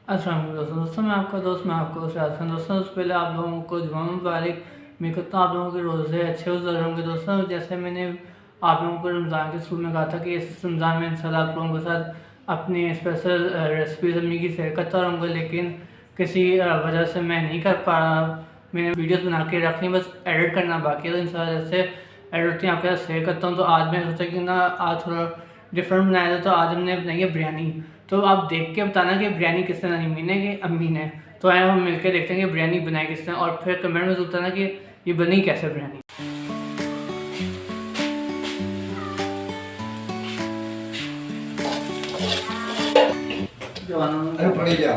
अस्सलाम वालेकुम दोस्तों मैं आपका दोस्त मैं आपको दोस्तों सबसे पहले आप लोगों को जुमा मुबारक। मैं कहता हूँ आप लोगों के रोज़े अच्छे गुजर होंगे दोस्तों। जैसे मैंने आप लोगों को रमज़ान के शुरू में कहा था कि इस रमज़ान में इंशाल्लाह आप लोगों के साथ अपनी स्पेशल रेसिपीज अम्मी की शेयर करता रहूँगा, लेकिन किसी वजह से मैं नहीं कर पा रहा। मैंने वीडियोस बना के रख ली, बस एडिट करना बाकी है, तो इंशाल्लाह जैसे एडिट आपके साथ शेयर करता हूँ। तो आज मैं सोचा कि ना आज थोड़ा डिफरेंट बनाया था, तो आज हमने बनाई है बिरयानी। तो आप देख के बताना कि बिरयानी किसने बनाई, मैंने कि अम्मी ने। तो आए हम मिलकर देखते हैं कि बिरयानी बनाई किसने, और फिर कमेंट में बताना कि ये बनी कैसे बिरयानी। अरे पड़ी जा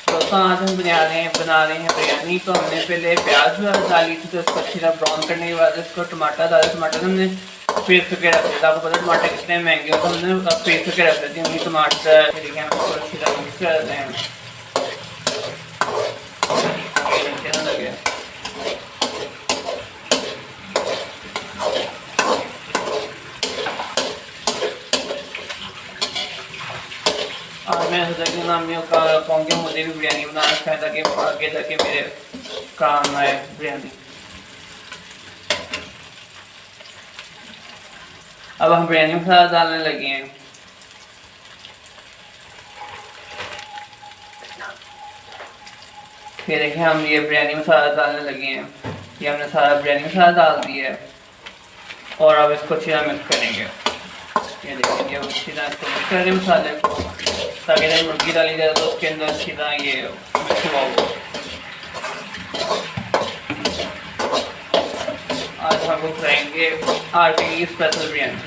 दोस्तों आज हम बना रहे हैं बिरयानी। तो हमने पहले प्याज डाली थी, तो इसको अच्छी तरह ब्राउन करने के बाद इसको टमाटर डाले। टमाटर हमने पेस्ट करके रख दिया था। आपको पता टमाटर कितने महंगे हो, तो हमने पेस्ट करके रख देती हूँ टमाटर। देखिए हम इसको अच्छी तरह मिक्स कर देते हैं। और मैं सोचा कि अम्मियों का कहूँगी मुझे भी बिरयानी बनाना सिखाए, ताकि आगे जाके मेरे काम आए बिरयानी। अब हम बिरयानी मसाला डालने लगे हैं। फिर देखिए हम ये बिरयानी मसाला डालने लगे हैं। ये हमने सारा बिरयानी मसाला डाल दिया है, और अब इसको अच्छी तरह मिक्स करेंगे। ये देखिए ये अच्छी तरह इसको मिक्स करेंगे मसाले को, ताकि जब मुर्गी डाली जाए तो उसके अंदर अच्छी तरह ये मिक्स हुआ हो। आज हम लोग खाएंगे आटे की स्पेशल बिरयानी।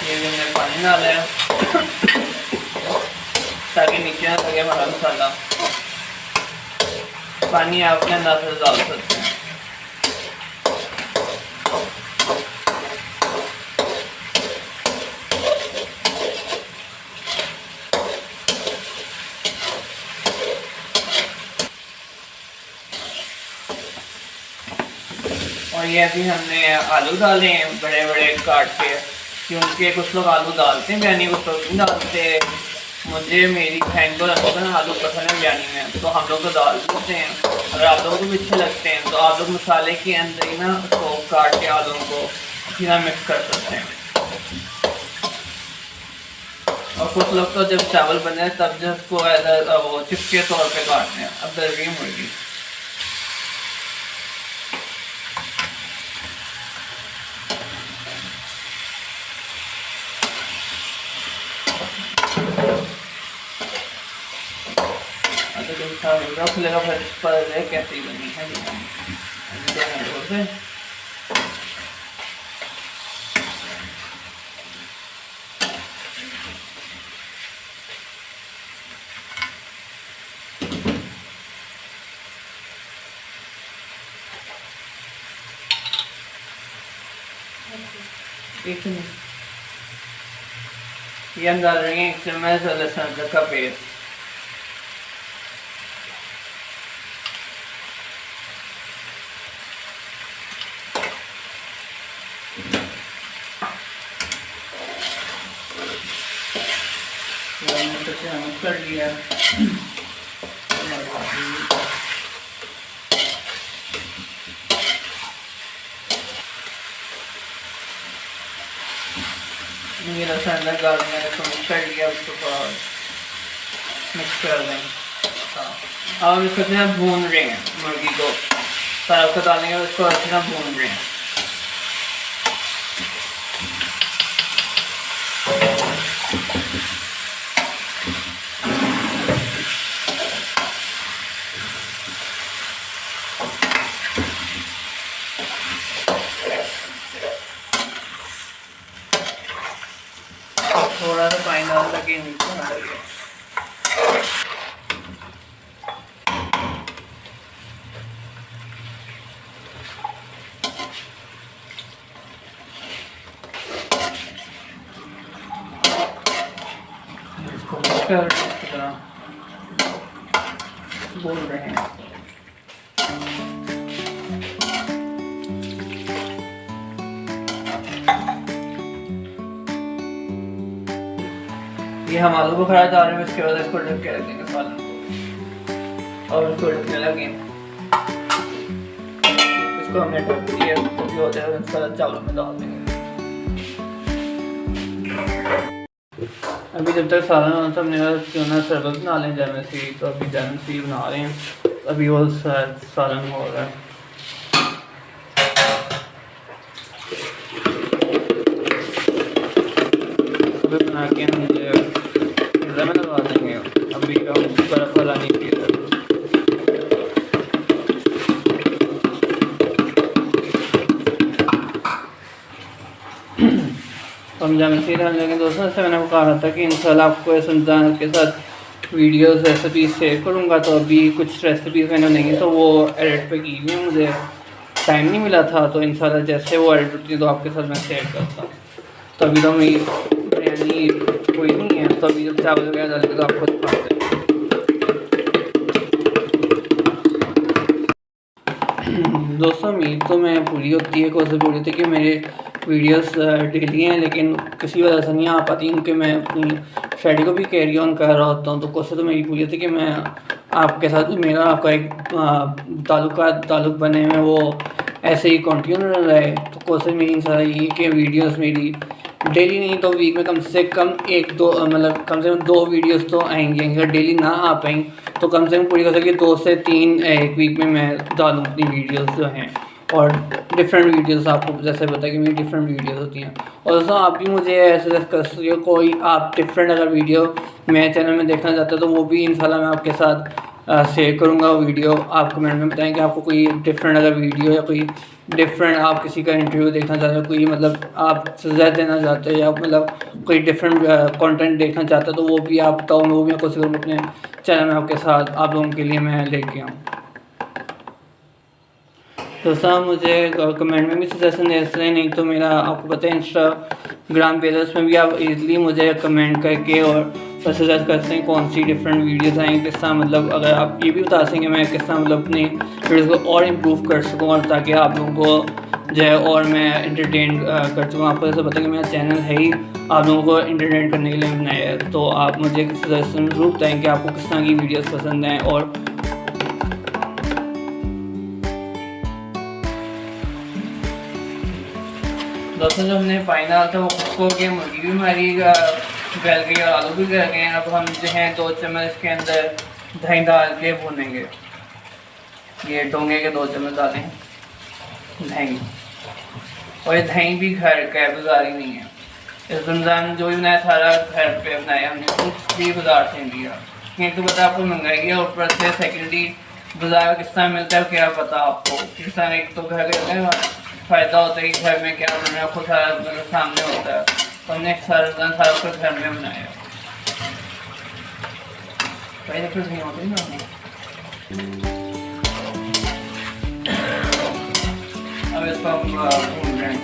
ये भी हमने पानी डाला है ताकि नीचे ना लगे हमारा मसाला। पानी आप अपने अंदाज़े से डाल सकते हैं। और ये अभी हमने आलू डाले हैं बड़े बड़े काट के, क्योंकि कुछ लोग आलू डालते हैं बिरयानी, कुछ लोग नहीं डालते। मुझे मेरी बहन को आलू पसंद है बिरयानी में, तो हम लोग तो डाल देते हैं। अगर आप लोगों को भी अच्छे लगते हैं तो आप लोग मसाले के अंदर ही ना उसको काट के आलू को सीधा मिक्स कर सकते हैं। और कुछ लोग तो जब चावल बने तब जब उसको वो चिप्स के तौर पे काटते हैं। अब दरवीम मुर्गी रख लेगा, फिर पर कैसी बनी है बिरयानी। ये हम डाल रहे हैं 1 चम्मच लहसुन अदरक का पेस्ट। मिक्स कर लिया। ये लहसुन अदरक डाल दिया, इसको मिक्स कर लिया। उसको थोड़ा मिक्स कर दें। अब हम इसको अच्छे भून रहे हैं मुर्गी को। सारा उसको डालेंगे, उसको अच्छे से भून रहे हैं। थोड़ा सा पानी डाल ताकि नीचे ना लगे। इसको मिक्सर की तरह बोल रहे हैं। ये हम आलू बुखारा डाल रहे हैं, इसके बाद इसको ढक के रख देंगे सालन को और इसको ढकने लगे। इसको हमने ढक दिया, तो जो होता है सारा चावलों में डाल देंगे। अभी जब तक सालन होना था हमने क्यों ना शरबत बना लें जैम सी, तो अभी जैम सी बना रहे हैं। अभी वो सालन हो रहा है। अभी बना के हम में लगा देंगे। अभी हम बर्फ़ वाला नहीं पी रहे। हम जैम सी डालने लगे दोस्तों। से मैंने कहा था कि इंशाल्लाह आपको रमज़ान के साथ वीडियोस रेसिपीज शेयर करूँगा। तो अभी कुछ रेसिपीज़ मैंने नहीं तो वो एडिट पे की हुई, मुझे टाइम नहीं मिला था। तो इंशाल्लाह जैसे वो एडिट होती है तो आपके साथ मैं शेयर करता हूँ। तो अभी तो मेरी बिरयानी कोई नहीं है, तो अभी जब चावल वगैरह डालेंगे तो आपको दिखाते हैं। दोस्तों उम्मीद तो मैं पूरी होती है, कोशिश पूरी होती है कि मेरे वीडियोस डेली हैं, लेकिन किसी वजह से नहीं आ पाती क्योंकि मैं अपनी स्टडी को भी कैरी ऑन कर रहा होता हूँ। तो कोशिश तो मेरी पूरी होती है कि मैं आपके साथ मेरा आपका एक ताल्लुक़ बने में वो ऐसे ही कंटिन्यू रहे। तो कोशिश मेरी इंशाल्लाह यही कि वीडियोस मेरी डेली नहीं तो वीक में कम से कम एक दो मतलब कम से कम 2 वीडियोस तो आएंगे। अगर डेली ना आ पाएँ तो कम से कम पूरी कर सके 2 से 3 एक वीक में मैं डालूँ अपनी वीडियोस जो हैं। और डिफरेंट वीडियोस आपको जैसे पता है कि मेरी डिफरेंट वीडियोस होती हैं। और दोस्तों आप भी मुझे ऐसे कर सकते हो, कोई आप डिफरेंट अगर वीडियो मेरे चैनल में देखना चाहते हो तो वो भी इंशाल्लाह मैं आपके साथ शेयर करूँगा। वीडियो आप कमेंट में बताएं कि आपको कोई डिफरेंट अगर वीडियो या कोई डिफरेंट आप किसी का इंटरव्यू देखना चाहते हो, कोई मतलब आप सजा देना चाहते हो या मतलब कोई डिफरेंट कंटेंट देखना चाहते हो तो वो भी आप बताओ। वो भी मैं कोशिश करूँगा अपने चैनल में आपके साथ आप लोगों के लिए मैं लेके आऊँ। दोस्तों मुझे कमेंट में भी सजेशन दे सकते हैं, नहीं तो मेरा आपको पता है इंस्टाग्राम पेजेस में भी आप इजीली मुझे कमेंट करके और सजेस्ट करते हैं कौन सी डिफरेंट वीडियोस आएँ, किस तरह मतलब अगर आप ये भी बता सकेंगे मैं किस तरह मतलब अपनी वीडियोस को और इम्प्रूव कर सकूँ और ताकि आप लोगों को जो है और मैं एंटरटेन कर सकूँ। आपको जैसे पता है कि मेरा चैनल है ही आप लोगों को एंटरटेन करने के लिए बनाया है। तो आप मुझे सजेशन ज़रूर बताएँ कि आपको किस तरह की वीडियोज़ पसंद हैं। और दोस्तों जो हमने पानी डाला था वो उसको के मुर्गी भी हमारी गल गई और आलू भी गल गए हैं। अब हम जो है 2 चम्मच इसके अंदर दही डाल के भूनेंगे। ये डोंगे के 2 चम्मच डालें दही, और ये दही भी घर का बाजारी नहीं है। इस रमज़ान जो भी बनाया सारा घर पे बनाया हमने, कुछ भी बाजार से नहीं लिया। एक तो पता आपको महंगाई है और ऊपर से सेकेंडरी बाजार किस तरह मिलता है क्या पता आपको। किस तरह एक तो घर के फ़ायदा होता है कि घर में क्या बना है खुद सारा मतलब सामने होता है। तो हमने सारा कुछ घर में बनाया। पहले कुछ नहीं होती ना। अब इसको हम भून रहे हैं।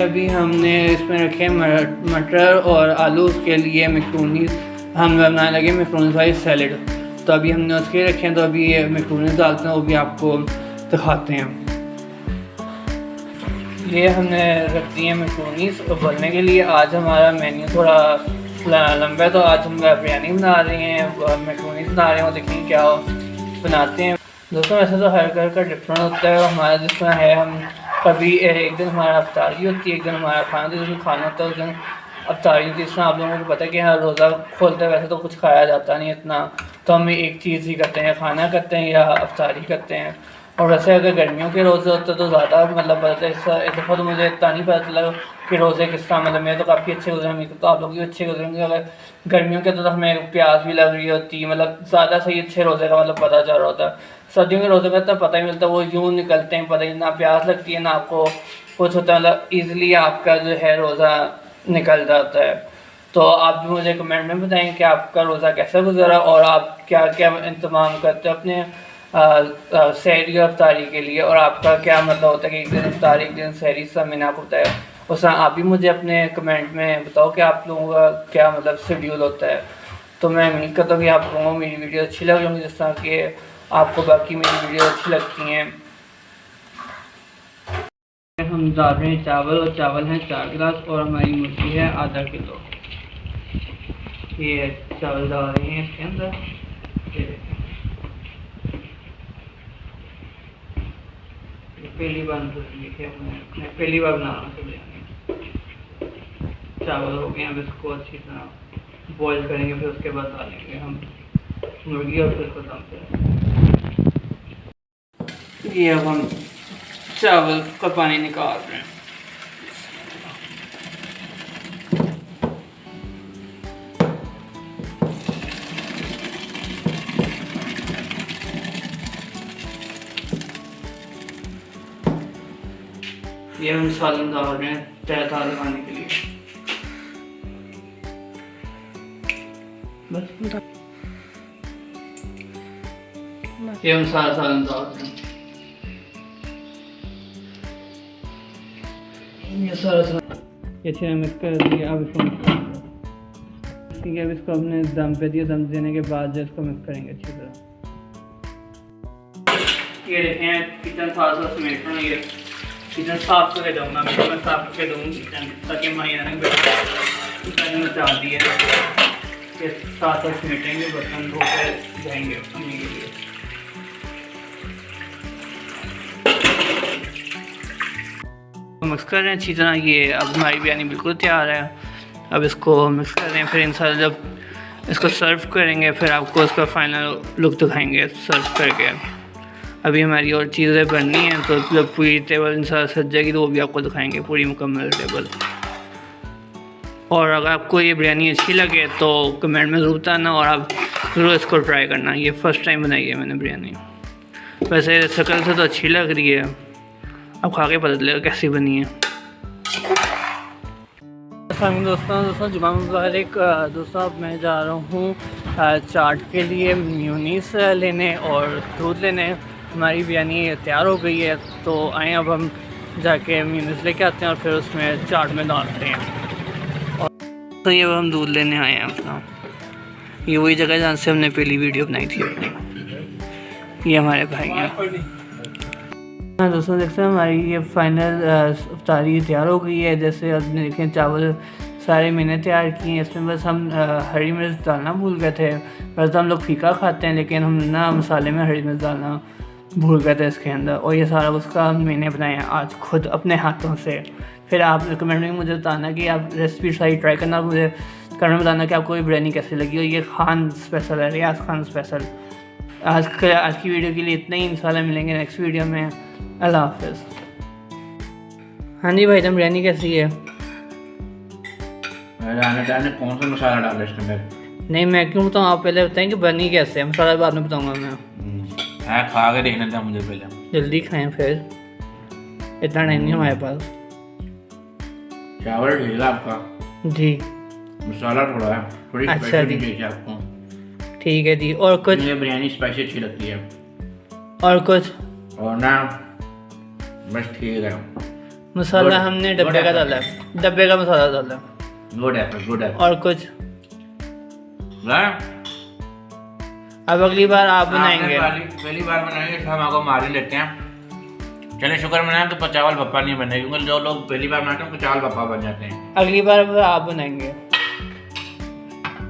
अभी हमने इसमें रखे मटर और आलू के लिए मैक्रोनी हम बनाने लगे, मैक्रोनी वाली सैलेड। तो अभी हमने उसके रखे हैं, तो अभी ये मैक्रोनी डालते हैं वो भी आपको दिखाते हैं। ये हमने रख दी है मैक्रोनी उबलने के लिए। आज हमारा मेन्यू थोड़ा लंबा है तो आज हम बिरयानी बना रहे हैं, मैक्रोनी बना रहे हैं और देखेंगे क्या बनाते हैं। दोस्तों वैसे तो हर घर का डिफरेंट होता है। हमारा जिस तरह है हम कभी एक दिन हमारा अफ्तारी होती है, एक दिन हमारा खाना होता है, जिस दिन खाना होता है उस दिन अफ्तारी होती है। जिस तरह आप लोगों को पता है कि हाँ रोज़ा खोलते हैं वैसे तो कुछ खाया जाता नहीं इतना, तो हम एक चीज़ ही करते हैं, खाना करते हैं या अफ्तारी करते हैं। और वैसे अगर गर्मियों के रोज़े होते तो ज़्यादा मतलब इस दफ़ा तो मुझे इतना नहीं पता चला कि रोज़े किस तरह, मतलब मेरे तो काफ़ी अच्छे गुजरे, मेरे तो आप लोग भी अच्छे गुजरेंगे। अगर गर्मियों के तो हमें प्यास भी लग रही होती, मतलब ज़्यादा सही अच्छे रोज़े का मतलब पता चल रहा होता है। सर्दियों के रोज़े का तो पता ही मिलता, वो यूँ निकलते हैं, पता ही ना प्यास लगती है ना आपको कुछ होता है, मतलब ईज़िली आपका जो है रोज़ा निकल जाता है। तो आप भी मुझे कमेंट में बताएं कि आपका रोज़ा कैसा गुजरा और आप क्या क्या इंतज़ाम करते हो अपने सहरी और अफ्तारी के लिए, और आपका क्या मतलब होता है कि एक दिन अफ्तारी एक दिन सहरी, सब मैंने आपको बताया। उस आप भी मुझे अपने कमेंट में बताओ कि आप लोगों का क्या मतलब शेड्यूल होता है। तो मैं उम्मीद करता हूँ कि आप लोगों को मेरी वीडियो अच्छी लग रही होंगी, जिस तरह कि आपको बाकी मेरी वीडियो अच्छी लगती हैं। हम डाल रहे हैं चावल, और चावल हैं 4 गिलास, और हमारी मुर्गी है आधा किलो। ये चावल डाल रहे हैं इसके अंदर, ये देखें, पहली बार लिखे मैं पहली बार बना रहा हूँ बिरयानी। चावल हो गए, अब इसको अच्छी तरह बॉईल करेंगे, फिर उसके बाद डालेंगे हम मुर्गी और फिर उसको दम पे। ये अब हम चावल का पानी निकाल रहे हैं। ये हम सालन डाल रहे हैं तहता लगाने के लिए। बस ये हम सारा सालन डाल रहे हैं। ये सारा सालन ये अच्छे मिक्स कर दिया। अब इसको मिक्स करेंगे, ठीक है। अब इसको हमने दम पे दिया, दम देने के बाद जो इसको मिक्स करेंगे अच्छी तरह। ये देखें किचन साफ साफ समेट रहा है, ये किचन साफ करके दूँगा, मैं साफ करके दूँगी किचन, ताकि महिला किचन में चाह दिए के साथ साथ समेटेंगे, बर्तन धो कर जाएंगे अम्मी के लिए। मिक्स कर रहे हैं अच्छी तरह। ये अब हमारी बिरयानी बिल्कुल तैयार है। अब इसको मिक्स कर रहे हैं, फिर इंशाल्लाह जब इसको सर्व करेंगे फिर आपको उसका फाइनल लुक दिखाएंगे सर्व करके। अभी हमारी और चीज़ें बननी हैं, तो जब पूरी टेबल इंशाल्लाह सज जाएगी तो वो भी आपको दिखाएंगे, पूरी मुकम्मल टेबल। और अगर आपको ये बिरयानी अच्छी लगे तो कमेंट में ज़रूर बताना, और आप ज़रूर इसको ट्राई करना। ये फ़र्स्ट टाइम बनाई है मैंने बिरयानी। वैसे शक्ल से तो अच्छी लग रही है, अब खा के पता चलेगा कैसी बनी है। दोस्तों जुमा मुबारक। दोस्तों अब मैं जा रहा हूँ चाट के लिए मेयोनीज़ लेने और दूध लेने। हमारी बिरयानी तैयार हो गई है, तो आए अब हम जाके मेयोनीज़ लेके आते हैं और फिर उसमें चाट में डालते हैं। और तो ये हम दूध लेने आए हैं अपना। ये वही जगह जहाँ से हमने पहली वीडियो बनाई थी अपनी। ये हमारे भाई हैं। हाँ दोस्तों देखते हैं हमारी ये फाइनल अफ्तारी तैयार हो गई है। जैसे आपने देखें चावल सारे मैंने तैयार किए हैं। इसमें बस हम हरी मिर्च डालना भूल गए थे। वैसे हम लोग फीका खाते हैं, लेकिन हम ना मसाले में हरी मिर्च डालना भूल गए थे इसके अंदर। और ये सारा उसका मैंने बनाया आज खुद अपने हाथों से। फिर आप कमेंट में मुझे बताना कि आप रेसिपी सारी ट्राई करना, मुझे कमेंट में बताना कि आपको ये बिरयानी कैसी लगी। और ये खान स्पेशल है, रियाज खान स्पेशल। आज की वीडियो के लिए इतना ही। इंशाल्लाह मिलेंगे नेक्स्ट वीडियो में। अल्लाह हाफ़िज़। हाँ जी भाई, बिरयानी कैसी है? कौन सा मसाला डाला इसके अंदर? नहीं मैं क्यों बताऊँ, आप पहले बताएं कि बनी कैसे है। मसाला बाद में बताऊँगा मैं। खा के देखना था मुझे पहले। जल्दी खाएं, फिर इतना टाइम नहीं हमारे पास। चावल ढीला आपका जी, मसाला थोड़ा है, थोड़ी अच्छा जी, चाहिए आपको। ठीक है जी। और कुछ? मुझे बिरयानी स्पाइसी अच्छी लगती है। और कुछ? और ना बस ठीक है। मसाला हमने डब्बे का डाला है, डब्बे का मसाला डाला है। गुड है, गुड है। और कुछ? अब अगली बार आप बनाएंगे। पहली बार बनाएंगे तो हम आपको मार ही लेते हैं। चले शुक्र मनाएं तो चावल पप्पा नहीं बने, क्योंकि जो लोग पहली बार बनाते हैं तो चावल पप्पा बन जाते हैं। अगली बार आप बनाएंगे।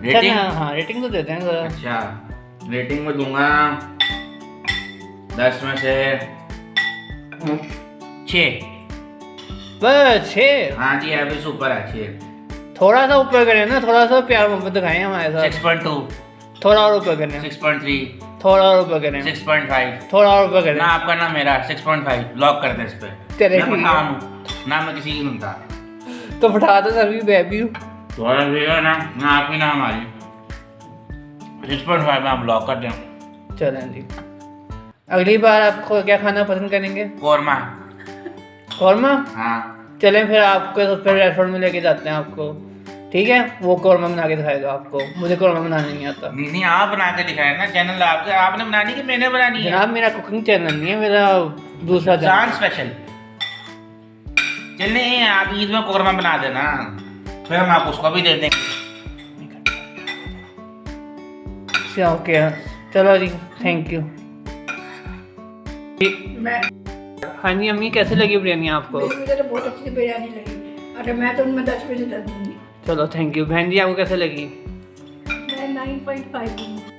रेटिंग? हाँ रेटिंग तो देते हैं जरा। अच्छा, रेटिंग में दूंगा 10 में से 6। बस 6? हाँ जी, एवरेज ऊपर है 6। थोड़ा सा ऊपर करें ना, थोड़ा सा प्यार मोहब्बत दिखाएं हमारे साथ। 6.2। थोड़ा और ऊपर करें। 6.3। थोड़ा और ऊपर करें, 6.5। थोड़ा और ऊपर करें ना आपका ना मेरा, 6.5 लॉक कर दे इस पे। तेरे मैं लिए। पठान हूँ ना, मैं किसी की सुनता। तो बैठा दो सर भी बेबी हूँ। थोड़ा देगा ना आपकी ना हमारी। 6.5 में आप लॉक कर दें। चलें जी, अगली बार आपको क्या खाना पसंद करेंगे? कौरमा। कौरमा? हाँ चलें फिर आपको तो फिर रेस्टोरेंट में लेके जाते हैं आपको, ठीक है? वो कौरमा बना के दिखाएगा आपको, मुझे कौरमा बनाना नहीं आता। नहीं आप बना के दिखाए ना, चैनल आपके, आपने बनानी कि मैंने बनानी है? जनाब मेरा कुकिंग चैनल नहीं है, मेरा दूसरा रमजान स्पेशल। चलने आप ईद में कौरमा बना देना, फिर हम आपको उसको भी दे देंगे। ओके चलो जी, थैंक यू। हाँ जी अम्मी, कैसे लगी बिरयानी आपको? मुझे तो बहुत अच्छी बिरयानी लगी। अरे मैं तो उनमें 10 में से 10 दूंगी। चलो थैंक यू। बहन जी आपको कैसे लगी? मैं 9.5 दूंगी।